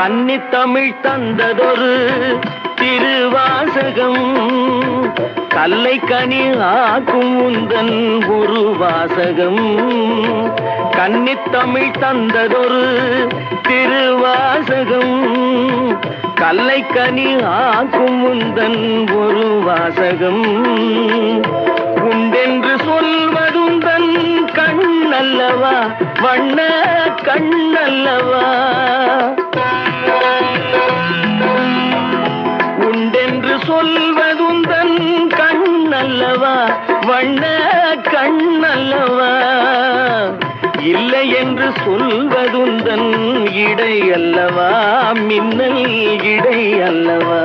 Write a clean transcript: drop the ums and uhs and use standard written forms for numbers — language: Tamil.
கன்னித்தமிழ் தந்ததொரு திருவாசகம், கல்லை கனி ஆக்கும் உந்தன் ஒரு வாசகம். கன்னித்தமிழ் தந்ததொரு திருவாசகம், கல்லை கனி ஆக்கும் உந்தன் ஒரு வாசகம். உண்டென்று சொல்வதுந்தன் கண்ணல்லவா, வண்ண கண்ணல்லவா. உண்டென்று சொல்வதுந்தன் கண்ணல்லவா, வண்ண கண்ணல்லவா. இல்லை என்று சொல்வதுந்தன் இடை அல்லவா, மின்னல் இடை அல்லவா.